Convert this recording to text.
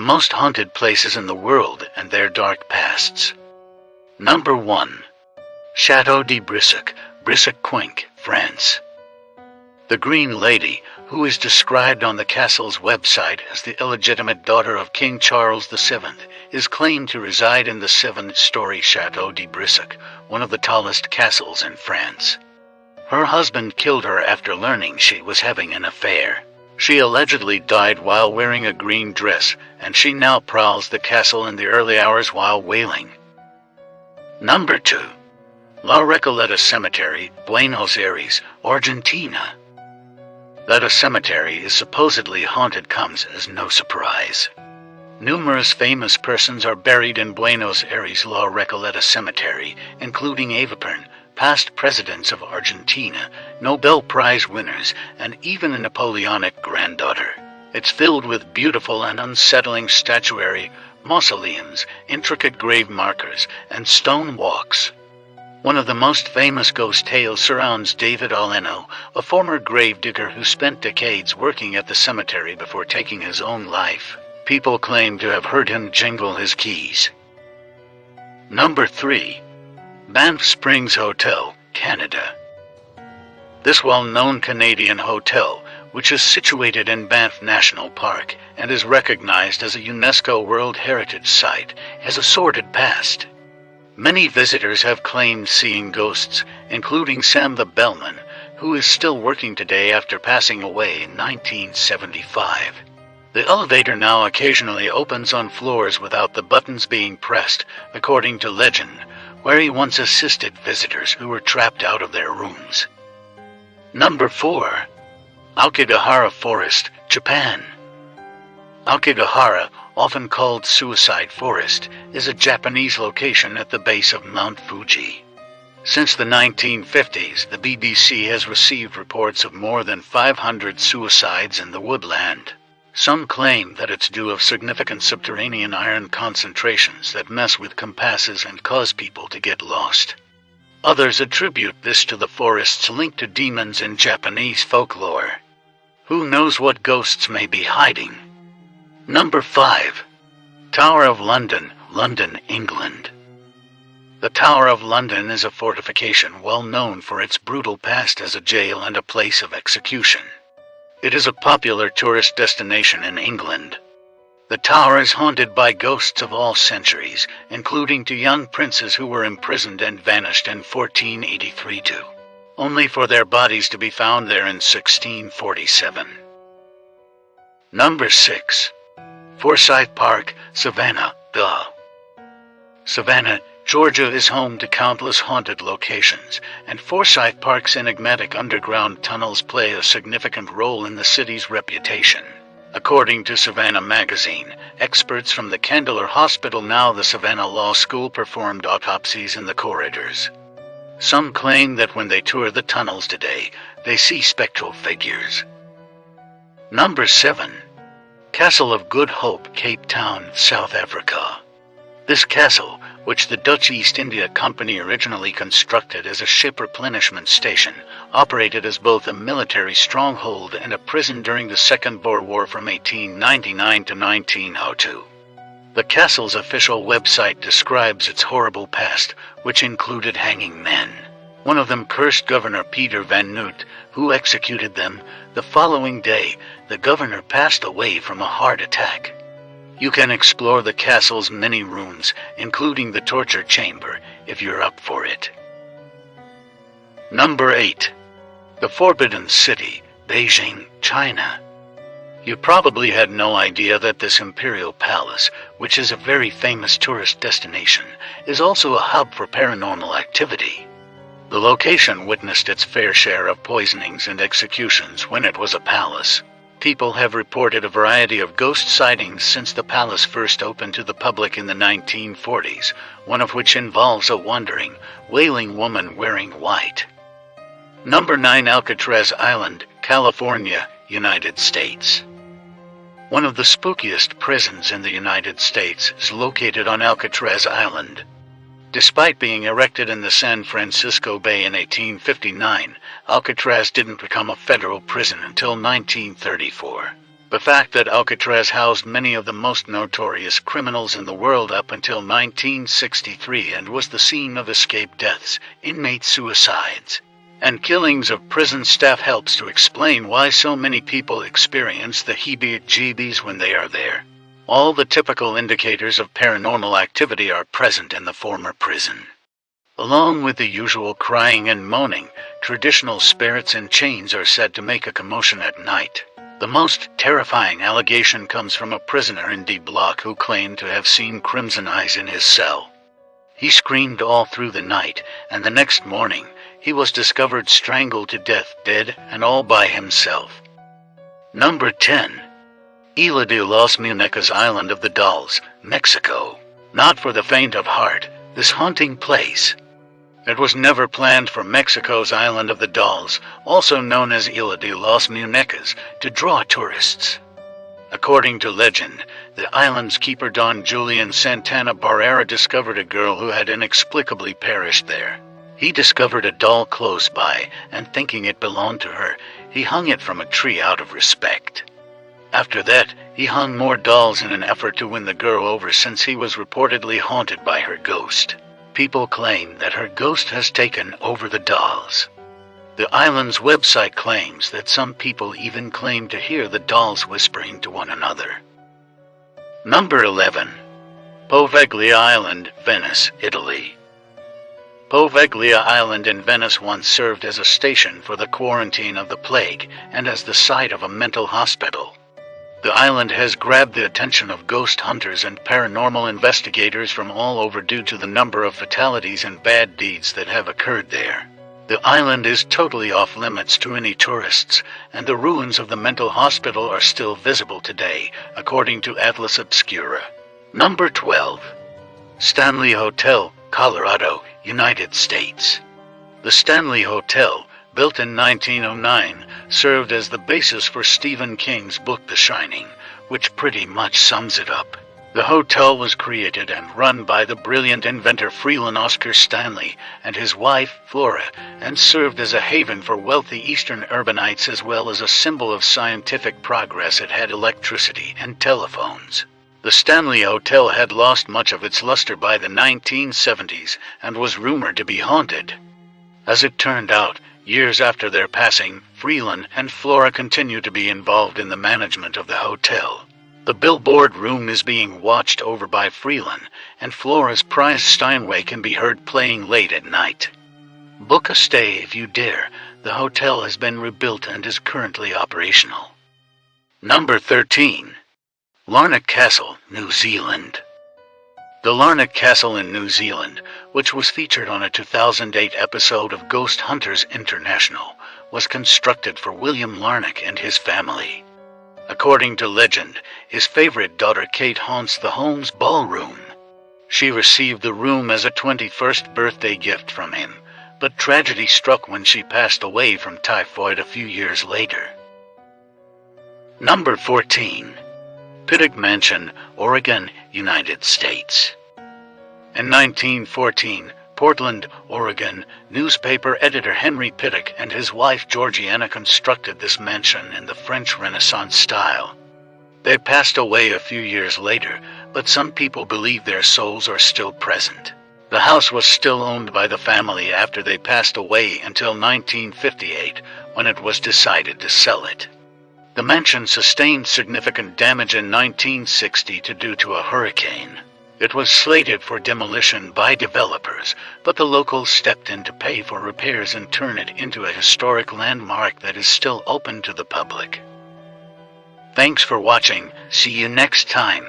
most haunted places in the world and their dark pasts. Number 1. Chateau de Brissac, Brissac-Quincé, France. The Green Lady, who is described on the castle's website as the illegitimate daughter of King Charles VII, is claimed to reside in the 7-story Chateau de Brissac, one of the tallest castles in France. Her husband killed her after learning she was having an affair. She allegedly died while wearing a green dress, and she now prowls the castle in the early hours while wailing. Number 2. La Recoleta Cemetery, Buenos Aires, Argentina. That a cemetery is supposedly haunted comes as no surprise. Numerous famous persons are buried in Buenos Aires' La Recoleta Cemetery, including Avapern, past presidents of Argentina, Nobel Prize winners, and even a Napoleonic granddaughter. It's filled with beautiful and unsettling statuary, mausoleums, intricate grave markers, and stone walks. One of the most famous ghost tales surrounds David Aleno, a former gravedigger who spent decades working at the cemetery before taking his own life. People claim to have heard him jingle his keys. Number 3. Banff Springs Hotel, Canada. This well-known Canadian hotel, which is situated in Banff National Park and is recognized as a UNESCO World Heritage Site, has a sordid past. Many visitors have claimed seeing ghosts, including Sam the Bellman, who is still working today after passing away in 1975. The elevator now occasionally opens on floors without the buttons being pressed, according to legend, where he once assisted visitors who were trapped out of their rooms. Number 4. Aokigahara Forest, Japan. Aokigahara, often called Suicide Forest, is a Japanese location at the base of Mount Fuji. Since the 1950s, the BBC has received reports of more than 500 suicides in the woodland. Some claim that it's due to significant subterranean iron concentrations that mess with compasses and cause people to get lost. Others attribute this to the forest's link to demons in Japanese folklore. Who knows what ghosts may be hiding? Number 5. Tower of London, London, England. The Tower of London is a fortification well known for its brutal past as a jail and a place of execution. It is a popular tourist destination in England. The tower is haunted by ghosts of all centuries, including two young princes who were imprisoned and vanished in 1483 too, only for their bodies to be found there in 1647. Number 6. Forsyth Park, Savannah, Savannah, Georgia is home to countless haunted locations, and Forsyth Park's enigmatic underground tunnels play a significant role in the city's reputation. According to Savannah magazine, experts from the Candler Hospital, now the Savannah Law School, performed autopsies in the corridors. Some claim that when they tour the tunnels today, they see spectral figures. Number 7. Castle of Good Hope, Cape Town, South Africa. This castle, which the Dutch East India Company originally constructed as a ship replenishment station, operated as both a military stronghold and a prison during the Second Boer War from 1899 to 1902. The castle's official website describes its horrible past, which included hanging men. One of them cursed Governor Peter van Noot, who executed them. The following day, the governor passed away from a heart attack. You can explore the castle's many rooms, including the torture chamber, if you're up for it. Number 8. The Forbidden City, Beijing, China. You probably had no idea that this imperial palace, which is a very famous tourist destination, is also a hub for paranormal activity. The location witnessed its fair share of poisonings and executions when it was a palace. People have reported a variety of ghost sightings since the palace first opened to the public in the 1940s, one of which involves a wandering, wailing woman wearing white. Number 9. Alcatraz Island, California, United States. One of the spookiest prisons in the United States is located on Alcatraz Island. Despite being erected in the San Francisco Bay in 1859, Alcatraz didn't become a federal prison until 1934. The fact that Alcatraz housed many of the most notorious criminals in the world up until 1963 and was the scene of escape deaths, inmate suicides, and killings of prison staff helps to explain why so many people experience the heebie-jeebies when they are there. All the typical indicators of paranormal activity are present in the former prison. Along with the usual crying and moaning, traditional spirits in chains are said to make a commotion at night. The most terrifying allegation comes from a prisoner in D Block who claimed to have seen crimson eyes in his cell. He screamed all through the night, and the next morning, he was discovered strangled to death, dead and all by himself. Number 10. Isla de los Munecas, Island of the Dolls, Mexico. Not for the faint of heart, this haunting place. It was never planned for Mexico's Island of the Dolls, also known as Isla de los Munecas, to draw tourists. According to legend, the island's keeper Don Julian Santana Barrera discovered a girl who had inexplicably perished there. He discovered a doll close by, and thinking it belonged to her, he hung it from a tree out of respect. After that, he hung more dolls in an effort to win the girl over since he was reportedly haunted by her ghost. People claim that her ghost has taken over the dolls. The island's website claims that some people even claim to hear the dolls whispering to one another. Number 11. Poveglia Island, Venice, Italy. Poveglia Island in Venice once served as a station for the quarantine of the plague and as the site of a mental hospital. The island has grabbed the attention of ghost hunters and paranormal investigators from all over due to the number of fatalities and bad deeds that have occurred there. The island is totally off limits to any tourists, and the ruins of the mental hospital are still visible today, according to Atlas Obscura. Number 12. Stanley Hotel, Colorado, United States. The Stanley Hotel, built in 1909, served as the basis for Stephen King's book The Shining, which pretty much sums it up. The hotel was created and run by the brilliant inventor Freeland Oscar Stanley and his wife, Flora, and served as a haven for wealthy Eastern urbanites as well as a symbol of scientific progress. It had electricity and telephones. The Stanley Hotel had lost much of its luster by the 1970s and was rumored to be haunted. As it turned out, years after their passing, Freeland and Flora continue to be involved in the management of the hotel. The billboard room is being watched over by Freeland, and Flora's prized Steinway can be heard playing late at night. Book a stay if you dare. The hotel has been rebuilt and is currently operational. Number 13. Larnach Castle, New Zealand. The Larnach Castle in New Zealand, which was featured on a 2008 episode of Ghost Hunters International, was constructed for William Larnach and his family. According to legend, his favorite daughter Kate haunts the home's ballroom. She received the room as a 21st birthday gift from him, but tragedy struck when she passed away from typhoid a few years later. Number 14. Pittock Mansion, Oregon, United States. In 1914, Portland, Oregon, newspaper editor Henry Pittock and his wife Georgiana constructed this mansion in the French Renaissance style. They passed away a few years later, but some people believe their souls are still present. The house was still owned by the family after they passed away until 1958, when it was decided to sell it. The mansion sustained significant damage in 1960 due to a hurricane. It was slated for demolition by developers, but the locals stepped in to pay for repairs and turn it into a historic landmark that is still open to the public. Thanks for watching. See you next time.